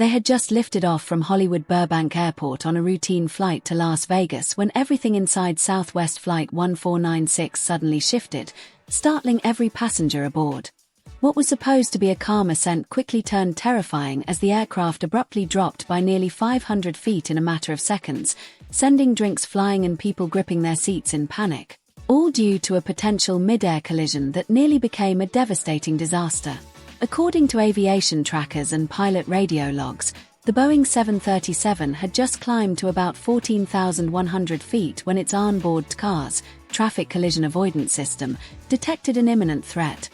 They had just lifted off from Hollywood Burbank Airport on a routine flight to Las Vegas when everything inside Southwest Flight 1496 suddenly shifted, startling every passenger aboard. What was supposed to be a calm ascent quickly turned terrifying as the aircraft abruptly dropped by nearly 500 feet in a matter of seconds, sending drinks flying and people gripping their seats in panic, all due to a potential mid-air collision that nearly became a devastating disaster. According to aviation trackers and pilot radio logs, the Boeing 737 had just climbed to about 14,100 feet when its onboard TCAS, traffic collision avoidance system, detected an imminent threat.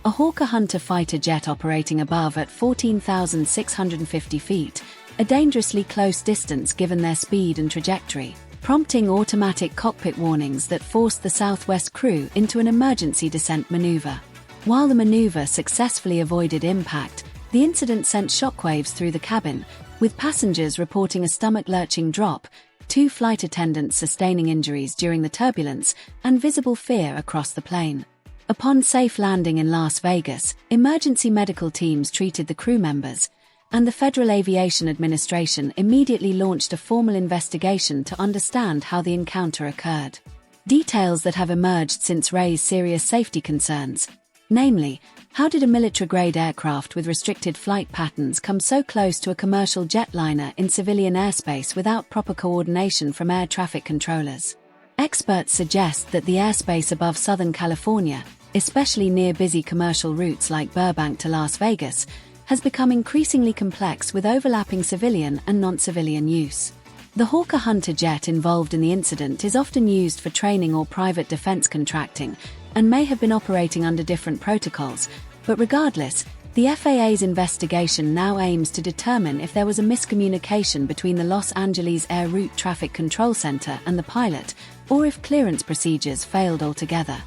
A Hawker Hunter fighter jet operating above at 14,650 feet, a dangerously close distance given their speed and trajectory, prompting automatic cockpit warnings that forced the Southwest crew into an emergency descent maneuver. While the maneuver successfully avoided impact, the incident sent shockwaves through the cabin, with passengers reporting a stomach-lurching drop, 2 flight attendants sustaining injuries during the turbulence, and visible fear across the plane. Upon safe landing in Las Vegas, emergency medical teams treated the crew members, and the Federal Aviation Administration immediately launched a formal investigation to understand how the encounter occurred. Details that have emerged since raise serious safety concerns. Namely, how did a military-grade aircraft with restricted flight patterns come so close to a commercial jetliner in civilian airspace without proper coordination from air traffic controllers? Experts suggest that the airspace above Southern California, especially near busy commercial routes like Burbank to Las Vegas, has become increasingly complex with overlapping civilian and non-civilian use. The Hawker Hunter jet involved in the incident is often used for training or private defense contracting, and may have been operating under different protocols, but regardless, the FAA's investigation now aims to determine if there was a miscommunication between the Los Angeles Air Route Traffic Control Center and the pilot, or if clearance procedures failed altogether.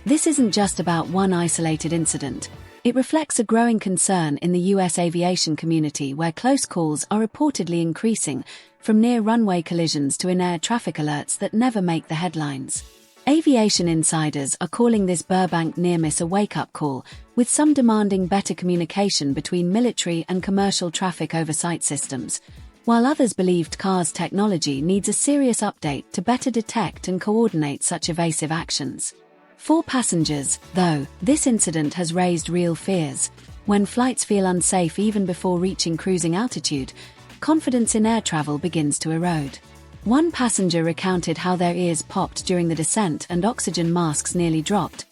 This isn't just about one isolated incident. It reflects a growing concern in the U.S. aviation community where close calls are reportedly increasing, from near-runway collisions to in-air traffic alerts that never make the headlines. Aviation insiders are calling this Burbank near-miss a wake-up call, with some demanding better communication between military and commercial traffic oversight systems, while others believed TCAS technology needs a serious update to better detect and coordinate such evasive actions. For passengers, though, this incident has raised real fears. When flights feel unsafe even before reaching cruising altitude, confidence in air travel begins to erode. One passenger recounted how their ears popped during the descent and oxygen masks nearly dropped,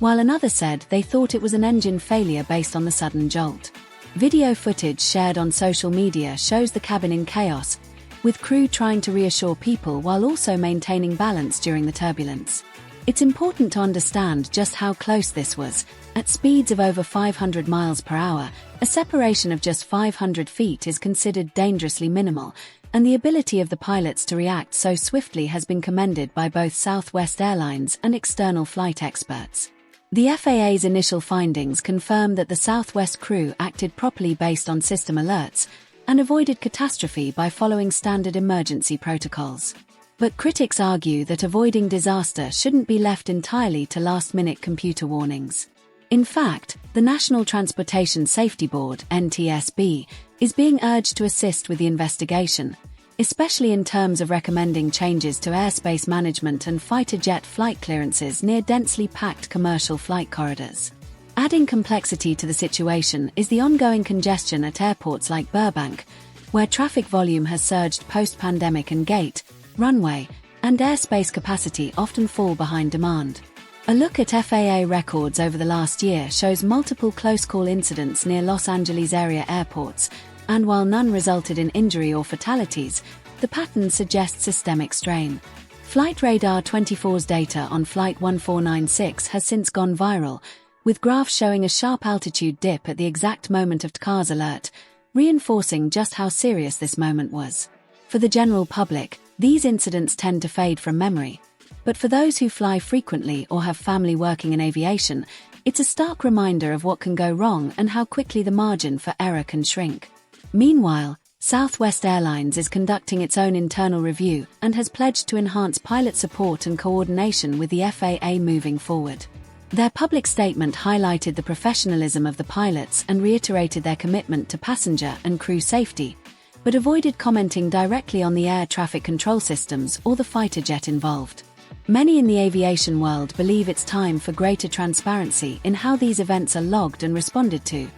while another said they thought it was an engine failure based on the sudden jolt. Video footage shared on social media shows the cabin in chaos, with crew trying to reassure people while also maintaining balance during the turbulence. It's important to understand just how close this was. At speeds of over 500 miles per hour, a separation of just 500 feet is considered dangerously minimal, and the ability of the pilots to react so swiftly has been commended by both Southwest Airlines and external flight experts. The FAA's initial findings confirm that the Southwest crew acted properly based on system alerts and avoided catastrophe by following standard emergency protocols. But critics argue that avoiding disaster shouldn't be left entirely to last-minute computer warnings. In fact, the National Transportation Safety Board (NTSB) is being urged to assist with the investigation, especially in terms of recommending changes to airspace management and fighter jet flight clearances near densely packed commercial flight corridors. Adding complexity to the situation is the ongoing congestion at airports like Burbank, where traffic volume has surged post-pandemic and gate, runway, and airspace capacity often fall behind demand. A look at FAA records over the last year shows multiple close-call incidents near Los Angeles area airports, and while none resulted in injury or fatalities, the pattern suggests systemic strain. Flight Radar 24's data on Flight 1496 has since gone viral, with graphs showing a sharp altitude dip at the exact moment of TCAS alert, reinforcing just how serious this moment was. For the general public, these incidents tend to fade from memory. But for those who fly frequently or have family working in aviation, it's a stark reminder of what can go wrong and how quickly the margin for error can shrink. Meanwhile, Southwest Airlines is conducting its own internal review and has pledged to enhance pilot support and coordination with the FAA moving forward. Their public statement highlighted the professionalism of the pilots and reiterated their commitment to passenger and crew safety, but avoided commenting directly on the air traffic control systems or the fighter jet involved. Many in the aviation world believe it's time for greater transparency in how these events are logged and responded to.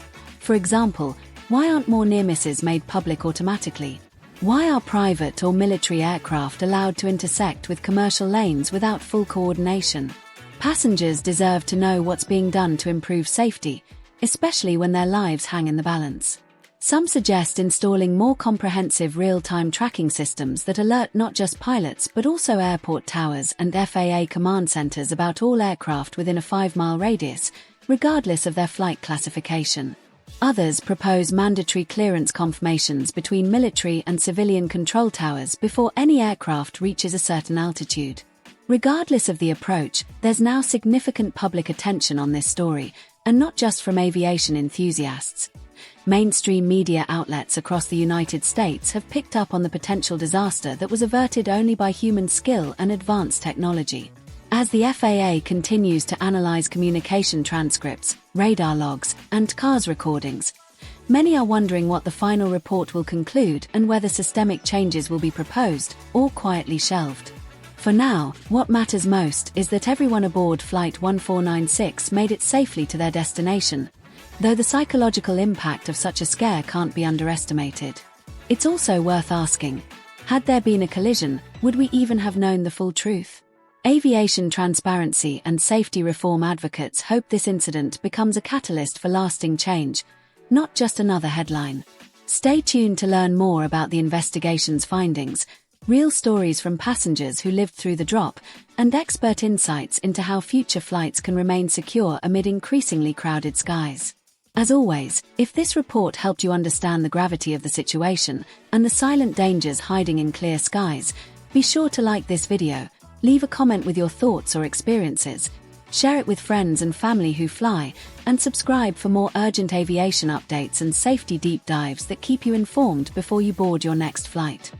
For example, why aren't more near misses made public automatically? Why are private or military aircraft allowed to intersect with commercial lanes without full coordination? Passengers deserve to know what's being done to improve safety, especially when their lives hang in the balance. Some suggest installing more comprehensive real-time tracking systems that alert not just pilots but also airport towers and FAA command centers about all aircraft within a 5-mile radius, regardless of their flight classification. Others propose mandatory clearance confirmations between military and civilian control towers before any aircraft reaches a certain altitude. Regardless of the approach, there's now significant public attention on this story, and not just from aviation enthusiasts. Mainstream media outlets across the United States have picked up on the potential disaster that was averted only by human skill and advanced technology. As the FAA continues to analyze communication transcripts, radar logs, and CARS recordings, many are wondering what the final report will conclude and whether systemic changes will be proposed or quietly shelved. For now, what matters most is that everyone aboard Flight 1496 made it safely to their destination, though the psychological impact of such a scare can't be underestimated. It's also worth asking, had there been a collision, would we even have known the full truth? Aviation transparency and safety reform advocates hope this incident becomes a catalyst for lasting change, not just another headline. Stay tuned to learn more about the investigation's findings, real stories from passengers who lived through the drop, and expert insights into how future flights can remain secure amid increasingly crowded skies. As always, if this report helped you understand the gravity of the situation and the silent dangers hiding in clear skies, be sure to like this video, leave a comment with your thoughts or experiences, share it with friends and family who fly, and subscribe for more urgent aviation updates and safety deep dives that keep you informed before you board your next flight.